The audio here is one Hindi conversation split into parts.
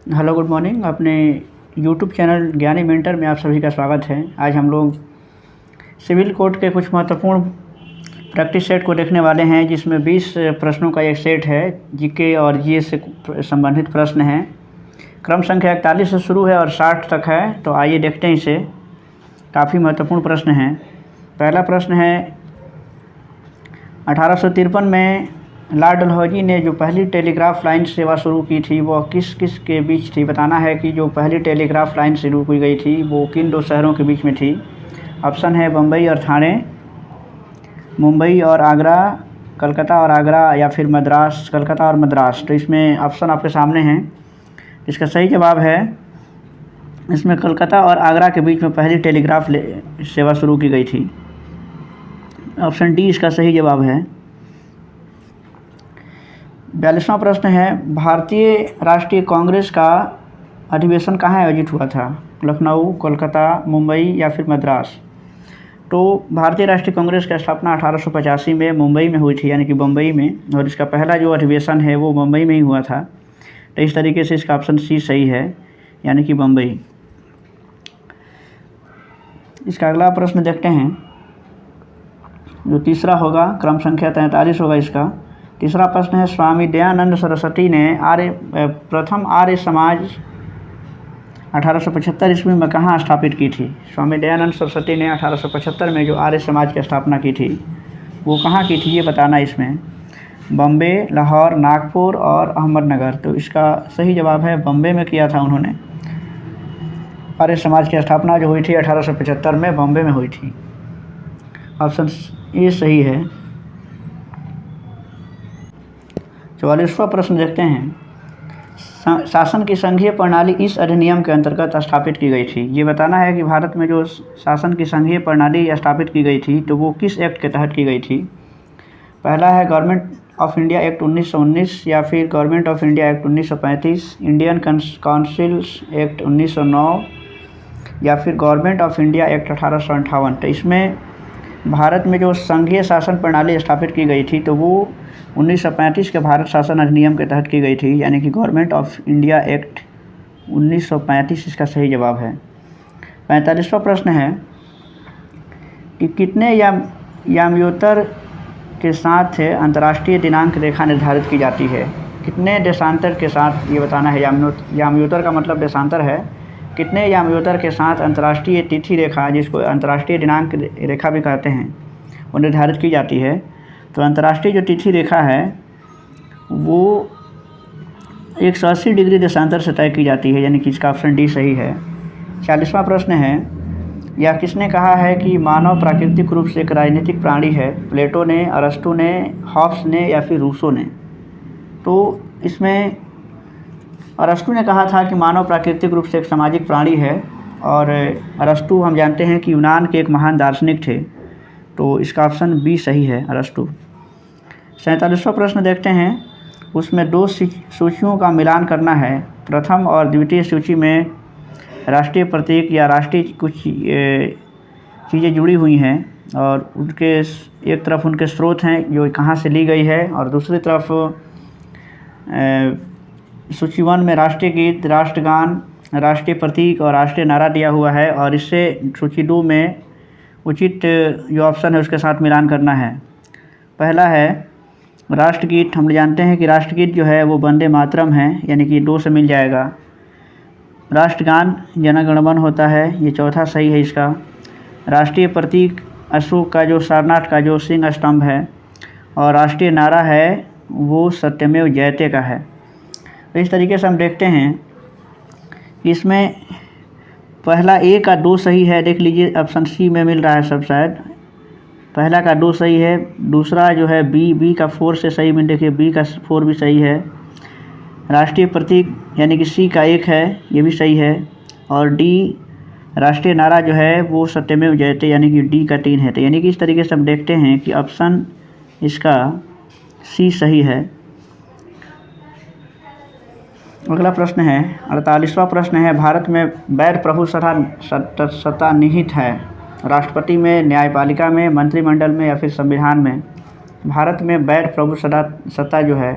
Hello, good morning. अपने यूट्यूब चैनल ज्ञानी मेंटर में आप सभी का स्वागत है। आज हम लोग सिविल कोड के कुछ महत्वपूर्ण प्रैक्टिस सेट को देखने वाले हैं, जिसमें 20 प्रश्नों का एक सेट है। जीके और जीएस से संबंधित प्रश्न हैं। क्रम संख्या 41 से शुरू है और 60 तक है। तो आइए देखते हैं इसे। काफ़ी महत्वपूर्ण प्रश्न हैं। पहला प्रश्न है, 1853 में लॉर्ड डलहौजी ने जो पहली टेलीग्राफ लाइन सेवा शुरू की थी वह किस किस के बीच थी। बताना है कि जो पहली टेलीग्राफ लाइन शुरू की गई थी वो किन दो शहरों के बीच में थी। ऑप्शन है बम्बई और ठाणे, मुंबई और आगरा, कलकत्ता और आगरा, या फिर मद्रास, कलकत्ता और मद्रास। तो इसमें ऑप्शन आपके सामने हैं। इसका सही जवाब है, इसमें कलकत्ता और आगरा के बीच में पहली टेलीग्राफ सेवा शुरू की गई थी। ऑप्शन डी इसका सही जवाब है। 42वां प्रश्न है, भारतीय राष्ट्रीय कांग्रेस का अधिवेशन कहाँ आयोजित हुआ था। लखनऊ, कोलकाता, मुंबई या फिर मद्रास। तो भारतीय राष्ट्रीय कांग्रेस की स्थापना 1885 में मुंबई में हुई थी, यानी कि बम्बई में, और इसका पहला जो अधिवेशन है वो मुंबई में ही हुआ था। तो इस तरीके से इसका ऑप्शन सी सही है, यानी कि बम्बई। इसका अगला प्रश्न देखते हैं, जो तीसरा होगा, क्रम संख्या 43 होगा इसका। तीसरा प्रश्न है, स्वामी दयानंद सरस्वती ने प्रथम आर्य समाज 1875 ईस्वी में कहाँ स्थापित की थी। स्वामी दयानंद सरस्वती ने 1875 में जो आर्य समाज की स्थापना की थी वो कहाँ की थी, ये बताना। इसमें बम्बे, लाहौर, नागपुर और अहमदनगर। तो इसका सही जवाब है, बम्बे में किया था उन्होंने। आर्य समाज की स्थापना जो हुई थी 1875 में, बम्बे में हुई थी। ऑप्शन ए सही है। 44वां प्रश्न देखते हैं, शासन की संघीय प्रणाली इस अधिनियम के अंतर्गत स्थापित की गई थी। ये बताना है कि भारत में जो शासन की संघीय प्रणाली स्थापित की गई थी तो वो किस एक्ट के तहत की गई थी। पहला है गवर्नमेंट ऑफ इंडिया एक्ट 1919, या फिर government of India act 1935, Indian councils act 1909, या फिर गवर्नमेंट ऑफ इंडिया एक्ट 1858। तो इसमें भारत में जो संघीय शासन प्रणाली स्थापित की गई थी तो वो 1935 के भारत शासन अधिनियम के तहत की गई थी, यानी कि गवर्नमेंट ऑफ इंडिया एक्ट 1935 इसका सही जवाब है। 45वां प्रश्न है कि कितने यामयोतर के साथ अंतर्राष्ट्रीय दिनांक रेखा निर्धारित की जाती है। कितने देशांतर के साथ, ये बताना है। यामयोतर का मतलब देशांतर है। कितने यामयोतर के साथ अंतर्राष्ट्रीय तिथि रेखा, जिसको अंतर्राष्ट्रीय दिनांक रेखा भी कहते हैं, वो निर्धारित की जाती है। तो अंतर्राष्ट्रीय जो तिथि रेखा है वो 180 डिग्री देशांतर से तय की जाती है, यानी कि इसका ऑप्शन डी सही है। 40वां प्रश्न है, यह किसने कहा है कि मानव प्राकृतिक रूप से एक राजनीतिक प्राणी है। प्लेटो ने, अरस्तु ने, हॉब्स ने, या फिर रूसो ने। तो इसमें अरस्तु ने कहा था कि मानव प्राकृतिक रूप से एक सामाजिक प्राणी है, और अरस्तु हम जानते हैं कि यूनान के एक महान दार्शनिक थे। तो इसका ऑप्शन बी सही है, अरस्तु। 47वां प्रश्न देखते हैं, उसमें दो सूचियों का मिलान करना है। प्रथम और द्वितीय सूची में राष्ट्रीय प्रतीक या राष्ट्रीय कुछ चीज़ें जुड़ी हुई हैं, और उनके एक तरफ उनके स्रोत हैं जो कहाँ से ली गई है, और दूसरी तरफ सूची 1 में राष्ट्रीय गीत, राष्ट्रगान, राष्ट्रीय प्रतीक और राष्ट्रीय नारा दिया हुआ है, और इससे सूची 2 में उचित जो ऑप्शन है उसके साथ मिलान करना है। पहला है राष्ट्रगीत। हम जानते हैं कि राष्ट्रगीत जो है वो वंदे मातरम है, यानी कि 2 से मिल जाएगा। राष्ट्रगान जन गण मन होता है, ये चौथा सही है इसका। राष्ट्रीय प्रतीक अशोक का जो सारनाथ का जो सिंह स्तंभ है, और राष्ट्रीय नारा है वो सत्यमेव जयते का है। तो इस तरीके से हम देखते हैं कि इसमें पहला ए का 2 सही है। देख लीजिए, ऑप्शन सी में मिल रहा है सब शायद। पहला का 2 सही है। दूसरा जो है बी का 4 से सही में, देखिए बी का 4 भी सही है। राष्ट्रीय प्रतीक यानी कि सी का 1 है, ये भी सही है। और डी राष्ट्रीय नारा जो है वो सत्यमेव जयते, यानी कि डी का 3 है। तो यानी कि इस तरीके से हम देखते हैं कि ऑप्शन इसका सी सही है। अगला प्रश्न है, 48वां प्रश्न है, भारत में वैध प्रभु सत्ता निहित है। राष्ट्रपति में, न्यायपालिका में, मंत्रिमंडल में, या फिर संविधान में। भारत में वैध प्रभु सत्ता जो है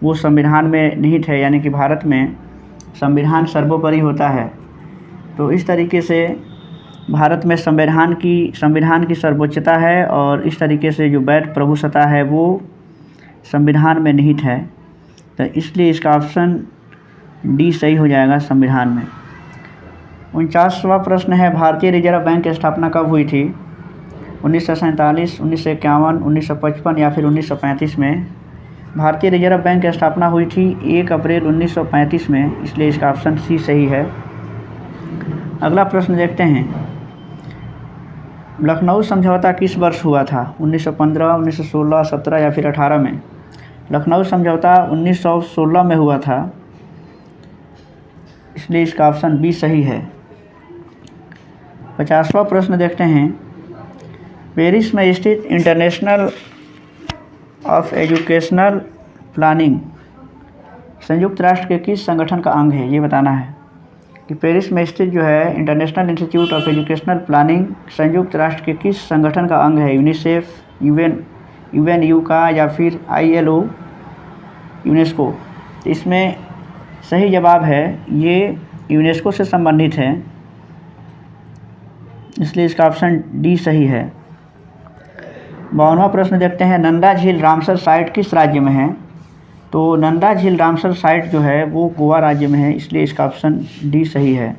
वो संविधान में निहित है, यानी कि भारत में संविधान सर्वोपरि होता है। तो इस तरीके से भारत में संविधान की सर्वोच्चता है और इस तरीके से जो वैध प्रभुसत्ता है वो संविधान में निहित है। तो इसलिए इसका ऑप्शन डी सही हो जाएगा संविधान में। 49वां प्रश्न है, भारतीय रिजर्व बैंक की स्थापना कब हुई थी? 1947, 1951, 1955 या फिर 1935 में? भारतीय रिजर्व बैंक की स्थापना हुई थी 1 अप्रैल 1935 में, इसलिए इसका ऑप्शन सी सही है। अगला प्रश्न देखते हैं, लखनऊ समझौता किस वर्ष हुआ था? 1915, 1916, 17 या फिर 18 में? लखनऊ समझौता 1916 में हुआ था, इसलिए इसका ऑप्शन बी सही है। 50वां प्रश्न देखते हैं, पेरिस में स्थित इंटरनेशनल ऑफ एजुकेशनल प्लानिंग संयुक्त राष्ट्र के किस संगठन का अंग है? ये बताना है कि पेरिस में स्थित जो है international institute of educational planning संयुक्त राष्ट्र के किस संगठन का अंग है? यूनिसेफ, यूएनयू का या फिर ILO, यूनेस्को? इसमें सही जवाब है ये यूनेस्को से संबंधित है, इसलिए इसका ऑप्शन डी सही है। 52वां प्रश्न देखते हैं, नंदा झील रामसर साइट किस राज्य में है? तो नंदा झील रामसर साइट जो है वो गोवा राज्य में है, इसलिए इसका ऑप्शन डी सही है।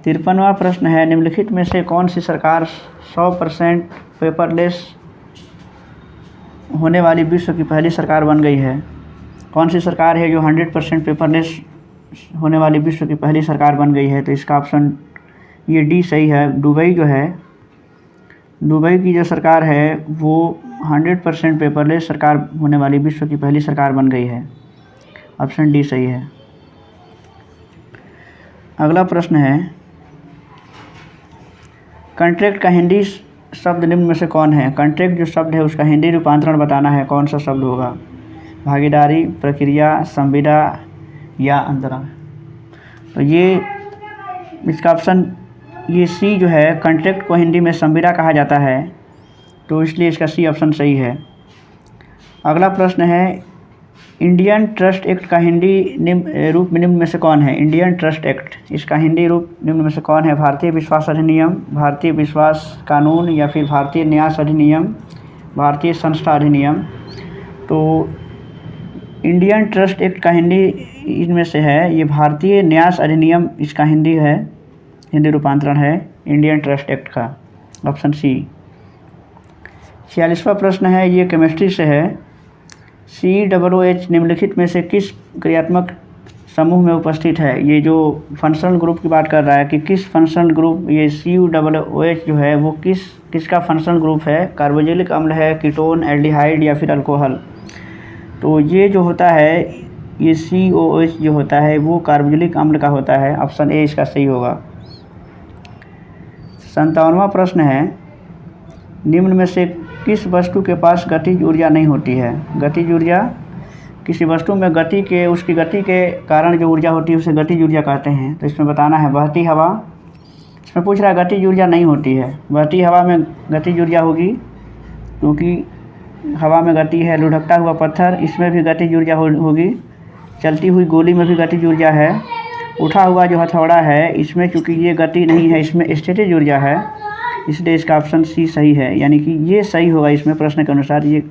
53वां प्रश्न है, निम्नलिखित में से कौन सी सरकार 100% पेपरलेस होने वाली विश्व की पहली सरकार बन गई है? कौन सी सरकार है जो 100% पेपरलेस होने वाली विश्व की पहली सरकार बन गई है? तो इसका ऑप्शन ये डी सही है। दुबई जो है, दुबई की जो सरकार है वो 100% पेपरलेस सरकार होने वाली विश्व की पहली सरकार बन गई है, ऑप्शन डी सही है। अगला प्रश्न है, कॉन्ट्रैक्ट का हिंदी शब्द निम्न में से कौन है? कॉन्ट्रैक्ट जो शब्द है उसका हिंदी रूपांतरण बताना है, कौन सा शब्द होगा? भागीदारी, प्रक्रिया, संविदा या अंतरण? तो ये इसका ऑप्शन ये सी जो है, कॉन्ट्रैक्ट को हिंदी में संविदा कहा जाता है, तो इसलिए इसका सी ऑप्शन सही है। अगला प्रश्न है, इंडियन ट्रस्ट एक्ट का हिंदी रूप निम्न में से कौन है? इंडियन ट्रस्ट एक्ट, इसका हिंदी रूप निम्न में से कौन है? भारतीय विश्वास अधिनियम, भारतीय विश्वास कानून या फिर भारतीय न्यास अधिनियम, भारतीय संस्था अधिनियम? तो इंडियन ट्रस्ट एक्ट का हिंदी इनमें से है ये भारतीय न्यास अधिनियम, इसका हिंदी है, हिंदी रूपांतरण है इंडियन ट्रस्ट एक्ट का, ऑप्शन सी। 46वां प्रश्न है, ये केमिस्ट्री से है, COOH निम्नलिखित में से किस क्रियात्मक समूह में उपस्थित है? ये जो फंक्शनल ग्रुप की बात कर रहा है कि किस फंक्शनल ग्रुप, ये COOH जो है वो किसका फंक्शनल ग्रुप है? कार्बोक्सिलिक अम्ल है, कीटोन, एल्डिहाइड या फिर अल्कोहल? तो ये जो होता है ये COOH जो होता है वो कार्बोक्सिलिक अम्ल का होता है, ऑप्शन ए इसका सही होगा। 57वां प्रश्न है, निम्न में से किस वस्तु के पास गतिज ऊर्जा नहीं होती है? गतिज ऊर्जा, किसी वस्तु में उसकी गति के कारण जो ऊर्जा होती है उसे गतिज ऊर्जा कहते हैं। तो इसमें बताना है बहती हवा, इसमें पूछ रहा है गतिज ऊर्जा नहीं होती है, बहती हवा में गतिज ऊर्जा होगी क्योंकि हवा में गति है। लुढ़कता हुआ पत्थर, इसमें भी गतिज ऊर्जा होगी। चलती हुई गोली में भी गतिज ऊर्जा है। उठा हुआ जो हथौड़ा है इसमें चूँकि ये गति नहीं है, इसमें स्थितिज ऊर्जा है, इसलिए इसका ऑप्शन सी सही है, यानी कि ये सही होगा इसमें प्रश्न के अनुसार। ये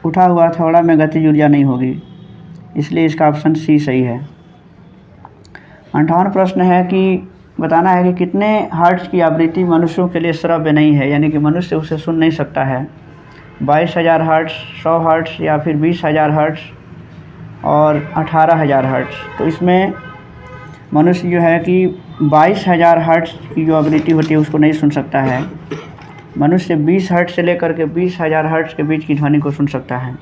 उठा हुआ हथौड़ा में गतिज ऊर्जा नहीं होगी, इसलिए इसका ऑप्शन सी सही है। 58वां प्रश्न है कि बताना है कि कितने हर्ट्ज की आवृत्ति मनुष्यों के लिए श्रव्य नहीं है, यानी कि मनुष्य उसे सुन नहीं सकता है? 22,000 हर्ट्ज, 100 हर्ट्ज या फिर 20,000 हर्ट्ज और 18,000 हर्ट्ज? तो इसमें मनुष्य जो है कि 22,000 हर्ट्ज की जो आवृत्ति होती है उसको नहीं सुन सकता है। मनुष्य 20 हर्ट्ज से लेकर के 20,000 हर्ट्ज के बीच की ध्वनि को सुन सकता है,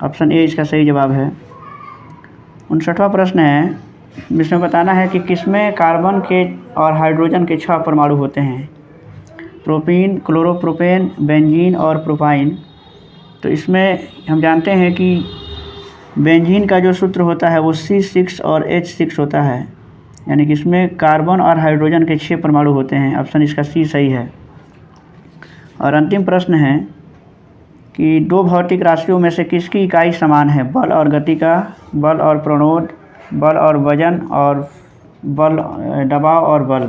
ऑप्शन ए इसका सही जवाब है। 59वां प्रश्न है, जिसमें बताना है कि किसमें कार्बन के और हाइड्रोजन के 6 परमाणु होते हैं? प्रोपीन, क्लोरोप्रोपेन, बेंजीन और प्रोपाइन? तो इसमें हम जानते हैं कि बेंजीन का जो सूत्र होता है वो C6 और H6 होता है, यानी कि इसमें कार्बन और हाइड्रोजन के 6 परमाणु होते हैं, ऑप्शन इसका सी सही है। और अंतिम प्रश्न है, कि दो भौतिक राशियों में से किसकी इकाई समान है? बल और गति का, बल और प्रणोद, बल और वजन, और बल दबाव और बल।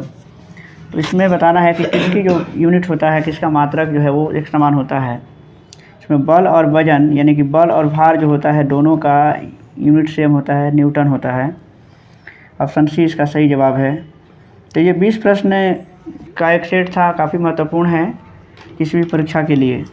तो इसमें बताना है कि किसकी जो यूनिट होता है, किसका मात्रक जो है वो एक समान होता है। इसमें बल और वजन यानी कि बल और भार जो होता है दोनों का यूनिट सेम होता है, न्यूटन होता है। ऑप्शन सी इसका सही जवाब है। तो ये 20 प्रश्न का एक सेट था, काफ़ी महत्वपूर्ण है किसी भी परीक्षा के लिए।